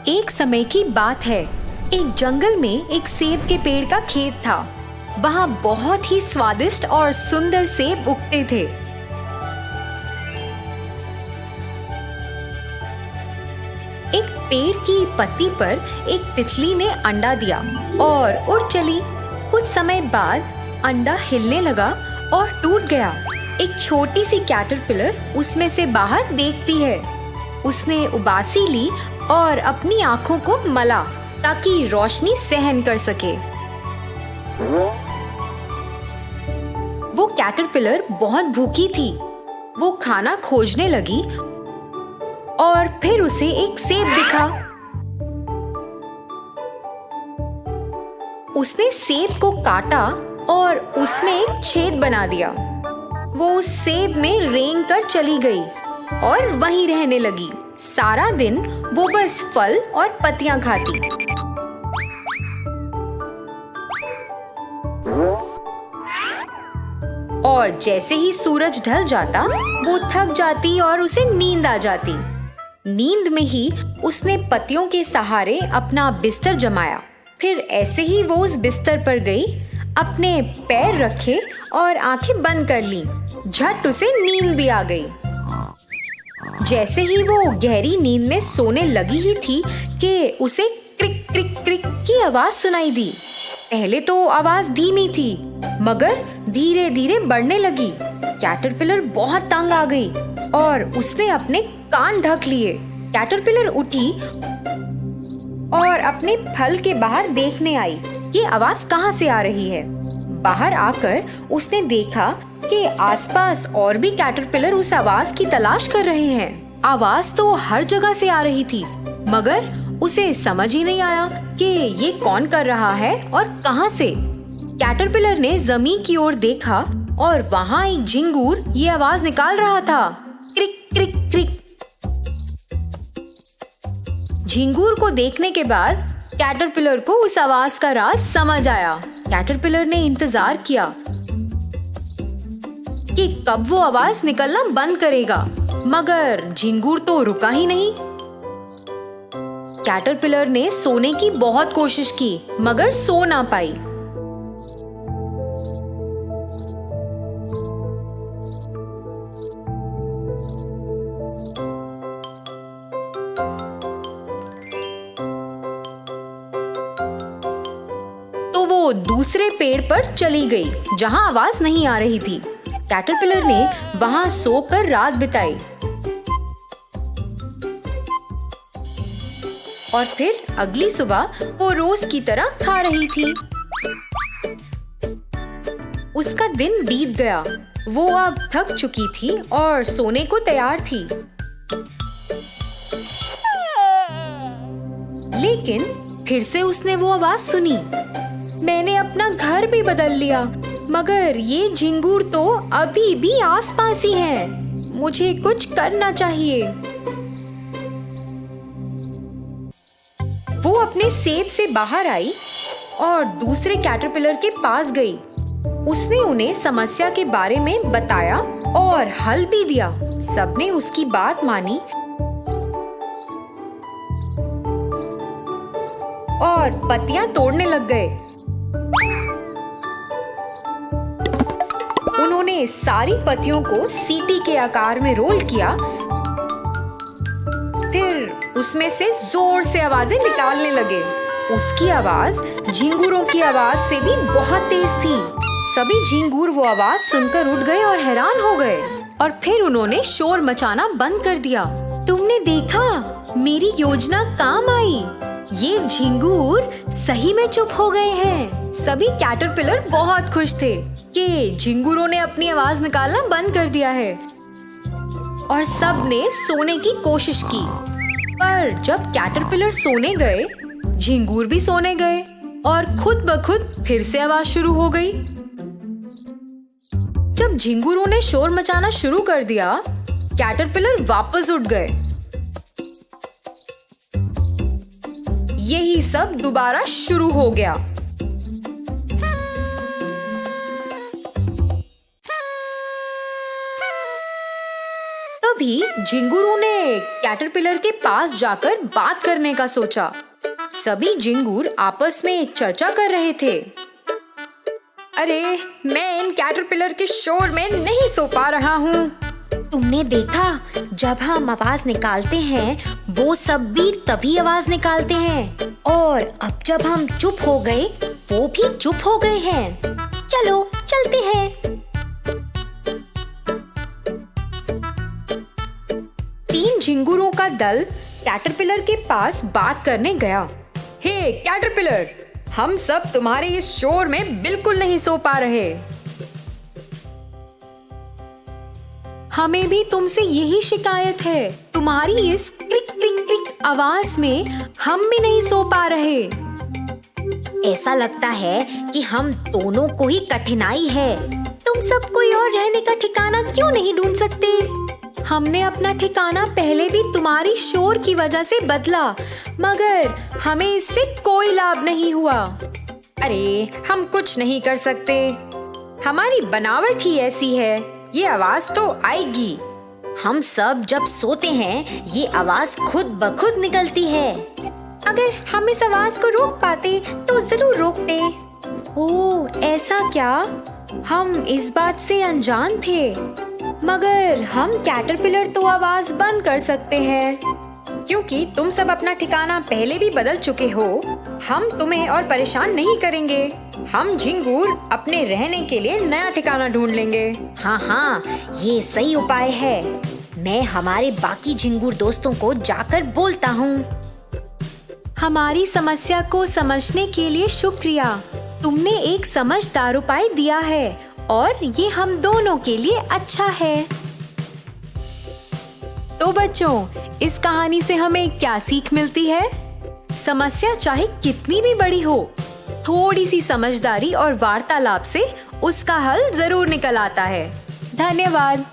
एक समय की बात है। एक जंगल में एक सेब के पेड़ का खेत था। वहाँ बहुत ही स्वादिष्ट और सुंदर सेब उगते थे। एक पेड़ की पत्ती पर एक तितली ने अंडा दिया और उड़ चली। कुछ समय बाद अंडा हिलने लगा और टूट गया। एक छोटी सी कैटरपिलर उसमें से बाहर देखती है। उसने उबासी ली और अपनी आंखों को मला ताकि रोशनी सहन कर सके। वो कैटरपिलर बहुत भूखी थी। वो खाना खोजने लगी और फिर उसे एक सेब दिखा। उसने सेब को काटा और उसमें एक छेद बना दिया। वो उस सेब में रेंग कर चली गई और वहीं रहने लगी। सारा दिन वो बस फल और पत्तियां खाती। और जैसे ही सूरज ढल जाता वो थक जाती और उसे नींद आ जाती। नींद में ही उसने पत्तियों के सहारे अपना बिस्तर जमाया। फिर ऐसे ही वो उस बिस्तर पर गई, अपने पैर रखे और आंखें बंद कर ली। झट उसे नींद भी आ गई। जैसे ही वो गहरी नींद में सोने लगी ही थी कि उसे क्रिक क्रिक क्रिक की आवाज सुनाई दी। पहले तो आवाज धीमी थी मगर धीरे धीरे बढ़ने लगी। कैटरपिलर बहुत तंग आ गई और उसने अपने कान ढक लिए। कैटरपिलर उठी और अपने फल के बाहर देखने आई कि आवाज कहाँ से आ रही है। बाहर आकर उसने देखा कि आसपास और भी कैटरपिलर उस आवाज की तलाश कर रहे हैं। आवाज तो हर जगह से आ रही थी मगर उसे समझ ही नहीं आया कि ये कौन कर रहा है और कहाँ से। कैटरपिलर ने जमीन की ओर देखा और वहाँ एक झिंगूर ये आवाज निकाल रहा था, क्रिक क्रिक क्रिक। झिंगूर को देखने के बाद कैटरपिलर को उस आवाज का राज समझ आया। कैटरपिलर ने इंतजार किया कि कब वो आवाज निकलना बंद करेगा मगर झिंगूर तो रुका ही नहीं। कैटरपिलर ने सोने की बहुत कोशिश की मगर सो ना पाई। तो वो दूसरे पेड़ पर चली गई जहां आवाज नहीं आ रही थी। कैटरपिलर ने वहां सोकर रात बिताई और फिर अगली सुबह वो रोज की तरह खा रही थी। उसका दिन बीत गया। वो अब थक चुकी थी और सोने को तैयार थी। लेकिन फिर से उसने वो आवाज सुनी। मैंने अपना घर भी बदल लिया मगर ये झिंगूर तो अभी भी आसपास ही है। मुझे कुछ करना चाहिए। वो अपने सेब से बाहर आई और दूसरे कैटरपिलर के पास गई। उसने उन्हें समस्या के बारे में बताया और हल भी दिया। सबने उसकी बात मानी और पत्तियां तोड़ने लग गए। उन्होंने सारी पत्तियों को सीटी के आकार में रोल किया। फिर उसमें से जोर से आवाजें निकालने लगे। उसकी आवाज झिंगूरों की आवाज से भी बहुत तेज थी। सभी झिंगूर वो आवाज सुनकर उठ गए और हैरान हो गए और फिर उन्होंने शोर मचाना बंद कर दिया। तुमने देखा, मेरी योजना काम आई। ये झिंगूर सही में चुप हो गए हैं। सभी कैटरपिलर बहुत खुश थे कि झिंगूरों ने अपनी आवाज निकालना बंद कर दिया है और सब ने सोने की कोशिश की। पर जब कैटरपिलर सोने गए, झिंगूर भी सोने गए और खुद ब खुद फिर से आवाज शुरू हो गई। जब झिंगूरों ने शोर मचाना शुरू कर दिया, कैटरपिलर वापस उठ गए। यही सब दोबारा शुरू हो गया। तभी झिंगुरों ने कैटरपिलर के पास जाकर बात करने का सोचा। सभी झिंगुर आपस में चर्चा कर रहे थे। अरे, मैं इन कैटरपिलर के शोर में नहीं सो पा रहा हूँ। तुमने देखा, जब हम आवाज निकालते हैं वो सब भी तभी आवाज निकालते हैं, और अब जब हम चुप हो गए वो भी चुप हो गए हैं। चलो चलते हैं। 3 झिंगुरों का दल कैटरपिलर के पास बात करने गया। हे कैटरपिलर, हम सब तुम्हारे इस शोर में बिल्कुल नहीं सो पा रहे। हमें भी तुमसे यही शिकायत है। तुम्हारी इस क्लिक क्लिक क्लिक आवाज में हम भी नहीं सो पा रहे। ऐसा लगता है कि हम दोनों को ही कठिनाई है। तुम सब कोई और रहने का ठिकाना क्यों नहीं ढूंढ सकते? हमने अपना ठिकाना पहले भी तुम्हारी शोर की वजह से बदला, मगर हमें इससे कोई लाभ नहीं हुआ। अरे, हम कुछ नहीं कर सकते। हमारी बनावट ही ऐसी है। ये आवाज तो आएगी। हम सब जब सोते हैं ये आवाज खुद ब खुद निकलती है। अगर हम इस आवाज को रोक पाते तो जरूर रोकते। ओह, ऐसा क्या? हम इस बात से अनजान थे। मगर हम कैटरपिलर तो आवाज बंद कर सकते हैं। क्योंकि तुम सब अपना ठिकाना पहले भी बदल चुके हो, हम तुम्हें और परेशान नहीं करेंगे। हम झिंगुर अपने रहने के लिए नया ठिकाना ढूंढ लेंगे। हाँ हाँ, ये सही उपाय है। मैं हमारे बाकी झिंगुर दोस्तों को जाकर बोलता हूँ। हमारी समस्या को समझने के लिए शुक्रिया। तुमने एक समझदार उपाय दिया है और ये हम दोनों के लिए अच्छा है। तो बच्चों, इस कहानी से हमें क्या सीख मिलती है? समस्या चाहे कितनी भी बड़ी हो, थोड़ी सी समझदारी और वार्तालाप से उसका हल जरूर निकल आता है। धन्यवाद।